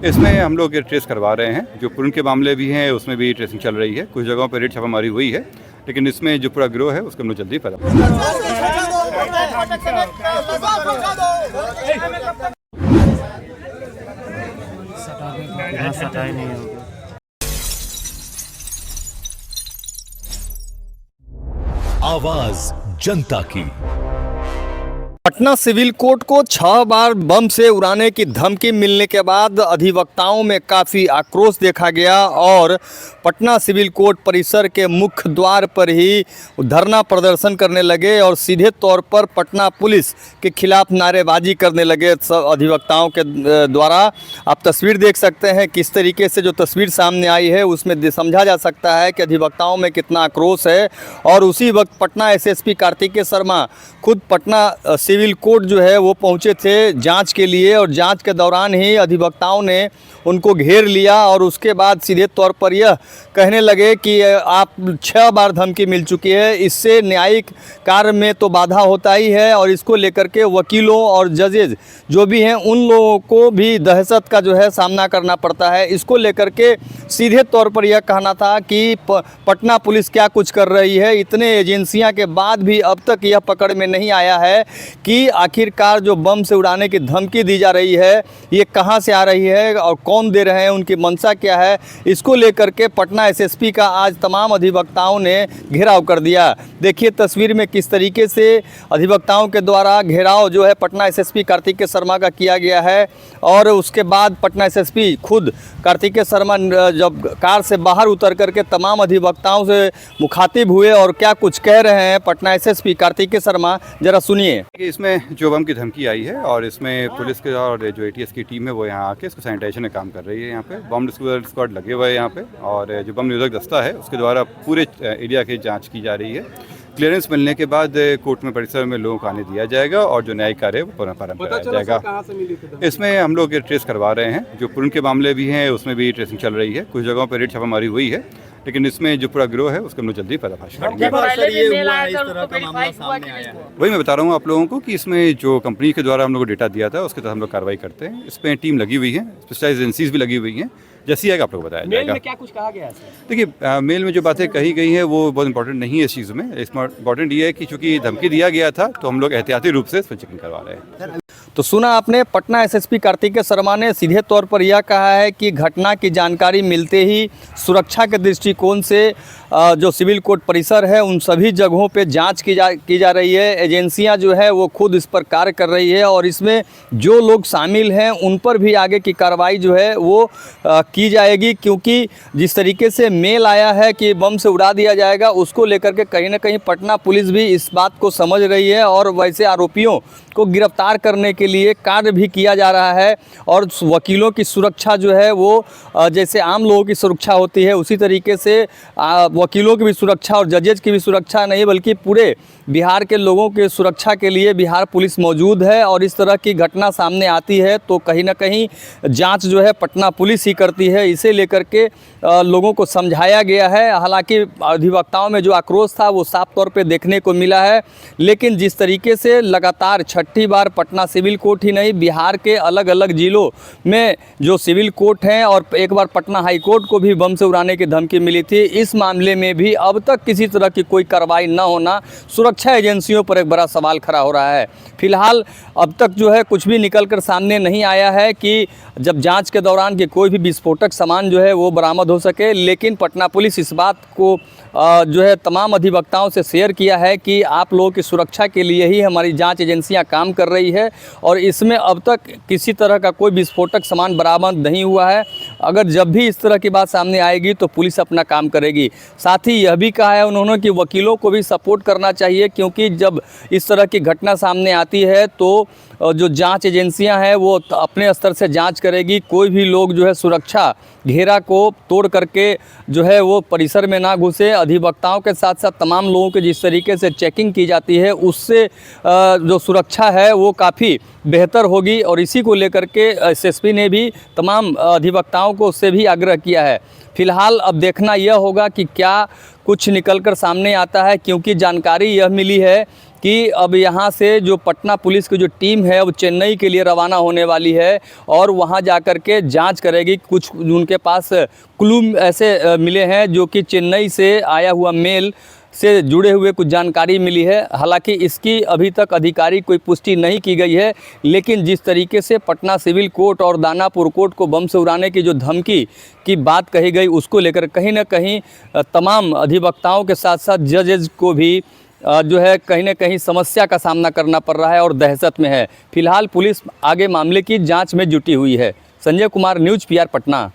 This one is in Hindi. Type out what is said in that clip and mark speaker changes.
Speaker 1: इसमें हम लोग ट्रेस करवा रहे हैं। जो पूर्ण के मामले भी हैं उसमें भी ट्रेसिंग चल रही है। कुछ जगहों पर रेड छापामारी हुई है, लेकिन इसमें जो पूरा गिरोह है उसको हम लोग जल्दी पता
Speaker 2: आवाज जनता की।
Speaker 3: पटना सिविल कोर्ट को 6 बार बम से उड़ाने की धमकी मिलने के बाद अधिवक्ताओं में काफ़ी आक्रोश देखा गया और पटना सिविल कोर्ट परिसर के मुख्य द्वार पर ही धरना प्रदर्शन करने लगे और सीधे तौर पर पटना पुलिस के खिलाफ नारेबाजी करने लगे अधिवक्ताओं के द्वारा। आप तस्वीर देख सकते हैं किस तरीके से जो तस्वीर सामने आई है उसमें समझा जा सकता है कि अधिवक्ताओं में कितना आक्रोश है। और उसी वक्त पटना एसएसपी कार्तिकेय शर्मा खुद पटना सिविल कोर्ट जो है वो पहुंचे थे जांच के लिए और जांच के दौरान ही अधिवक्ताओं ने उनको घेर लिया और उसके बाद सीधे तौर पर यह कहने लगे कि आप 6 बार धमकी मिल चुकी है, इससे न्यायिक कार्य में तो बाधा होता ही है और इसको लेकर के वकीलों और जजेज जो भी हैं उन लोगों को भी दहशत का जो है सामना करना पड़ता है। इसको लेकर के सीधे तौर पर यह कहना था कि पटना पुलिस क्या कुछ कर रही है। इतने एजेंसियां के बाद भी अब तक यह पकड़ में नहीं आया है कि आखिरकार जो बम से उड़ाने की धमकी दी जा रही है ये कहां से आ रही है और कौन दे रहे हैं, उनकी मंशा क्या है। इसको लेकर के पटना एसएसपी का आज तमाम अधिवक्ताओं ने घेराव कर दिया। देखिए तस्वीर में किस तरीके से अधिवक्ताओं के द्वारा घेराव जो है पटना एसएसपी कार्तिकेय शर्मा का किया गया है। और उसके बाद पटना एसएसपी खुद कार्तिकेय शर्मा जब कार से बाहर उतर करके तमाम अधिवक्ताओं से मुखातिब हुए और क्या कुछ कह रहे हैं पटना एसएसपी कार्तिकेय शर्मा, जरा सुनिए।
Speaker 1: इसमें जो बम की धमकी आई है और इसमें पुलिस के और जो एटीएस की टीम है वो यहाँ आके इसको सैनिटाइजेशन का काम कर रही है। यहाँ पे बम डिस्पोजल स्क्वाड लगे हुए हैं यहाँ पे और जो बम निरोधक दस्ता है उसके द्वारा पूरे एरिया की जांच की जा रही है। क्लियरेंस मिलने के बाद कोर्ट में परिसर में लोगों को आने दिया जाएगा और जो न्यायिक कार्य है वो प्रारंभ कराया जाएगा। इसमें हम लोग ट्रेस करवा रहे हैं। जो पूर्ण के मामले भी हैं उसमें भी ट्रेसिंग चल रही है। कुछ जगहों पर रेड छापामारी हुई है, लेकिन इसमें जो पूरा गिरोह है उसको हम लोग जल्दी पर्दाफाश करेंगे। वही मैं बता रहा हूँ आप लोगों को कि इसमें जो कंपनी के द्वारा हम लोग को डेटा दिया था उसके तहत हम लोग कार्रवाई करते हैं। इसमें टीम लगी हुई है, स्पेशलाइज्ड एजेंसीज भी लगी हुई हैं। जैसी आएगा आप लोग बताया जाएगा।
Speaker 3: मेल में क्या कुछ कहा गया है?
Speaker 1: देखिए मेल में जो बातें कही गई हैं वो बहुत इंपॉर्टेंट नहीं है इस चीज़ में। इंपॉर्टेंट ये है कि चूंकि धमकी दिया गया था तो हम लोग एहतियाती रूप से इस पर चेकिंग करवा रहे हैं।
Speaker 3: तो सुना आपने, पटना एसएसपी कार्तिकेय शर्मा ने सीधे तौर पर यह कहा है कि घटना की जानकारी मिलते ही सुरक्षा के दृष्टिकोण से जो सिविल कोर्ट परिसर है उन सभी जगहों पे जांच की जा रही है। एजेंसियां जो है वो खुद इस पर कार्य कर रही है और इसमें जो लोग शामिल हैं उन पर भी आगे की कार्रवाई जो है वो की जाएगी। क्योंकि जिस तरीके से मेल आया है कि बम से उड़ा दिया जाएगा उसको लेकर के कहीं ना कहीं पटना पुलिस भी इस बात को समझ रही है और वैसे आरोपियों को गिरफ्तार करने के लिए कार्य भी किया जा रहा है। और वकीलों की सुरक्षा जो है वो जैसे आम लोगों की सुरक्षा होती है उसी तरीके से वकीलों की भी सुरक्षा और जजेज की भी सुरक्षा नहीं बल्कि पूरे बिहार के लोगों के सुरक्षा के लिए बिहार पुलिस मौजूद है। और इस तरह की घटना सामने आती है तो कहीं ना कहीं जांच जो है पटना पुलिस ही करती है। इसे लेकर के लोगों को समझाया गया है। हालांकि अधिवक्ताओं में जो आक्रोश था वो साफ तौर पे देखने को मिला है, लेकिन जिस तरीके से लगातार 6ठी बार पटना सिविल कोर्ट ही नहीं बिहार के अलग अलग जिलों में जो सिविल कोर्ट हैं और एक बार पटना हाई कोर्ट को भी बम से उड़ाने की धमकी मिली थी, इस मामले में भी अब तक किसी तरह की कोई कार्रवाई न होना सुरक्षा एजेंसियों पर एक बड़ा सवाल खड़ा हो रहा है। फिलहाल अब तक जो है कुछ भी निकल कर सामने नहीं आया है कि जब जांच के दौरान कि कोई भी विस्फोटक सामान जो है वो बरामद हो सके। लेकिन पटना पुलिस इस बात को जो है तमाम अधिवक्ताओं से शेयर किया है कि आप लोगों की सुरक्षा के लिए ही हमारी जांच एजेंसियां काम कर रही है और इसमें अब तक किसी तरह का कोई विस्फोटक सामान बरामद नहीं हुआ है। अगर जब भी इस तरह की बात सामने आएगी तो पुलिस अपना काम करेगी। साथ ही यह भी कहा है उन्होंने कि वकीलों को भी सपोर्ट करना चाहिए, क्योंकि जब इस तरह की घटना सामने आती है तो जो जांच एजेंसियां हैं वो अपने स्तर से जांच करेगी। कोई भी लोग जो है सुरक्षा घेरा को तोड़ करके जो है वो परिसर में ना घुसे। अधिवक्ताओं के साथ साथ तमाम लोगों के जिस तरीके से चेकिंग की जाती है उससे जो सुरक्षा है वो काफ़ी बेहतर होगी। और इसी को लेकर के एसएसपी ने भी तमाम अधिवक्ताओं को उससे भी आग्रह किया है। फिलहाल अब देखना यह होगा कि क्या कुछ निकलकर सामने आता है, क्योंकि जानकारी यह मिली है कि अब यहाँ से जो पटना पुलिस की जो टीम है वो चेन्नई के लिए रवाना होने वाली है और वहाँ जाकर के जांच करेगी। कुछ उनके पास क्लू ऐसे मिले हैं जो कि चेन्नई से आया हुआ मेल से जुड़े हुए कुछ जानकारी मिली है। हालांकि इसकी अभी तक आधिकारिक कोई पुष्टि नहीं की गई है, लेकिन जिस तरीके से पटना सिविल कोर्ट और दानापुर कोर्ट को बम से उड़ाने की जो धमकी की बात कही गई, उसको लेकर कहीं ना कहीं तमाम अधिवक्ताओं के साथ साथ जजेज को भी जो है कहीं ना कहीं समस्या का सामना करना पड़ रहा है और दहशत में है। फिलहाल पुलिस आगे मामले की जांच में जुटी हुई है। Sanjay Kumar, news PR Patna.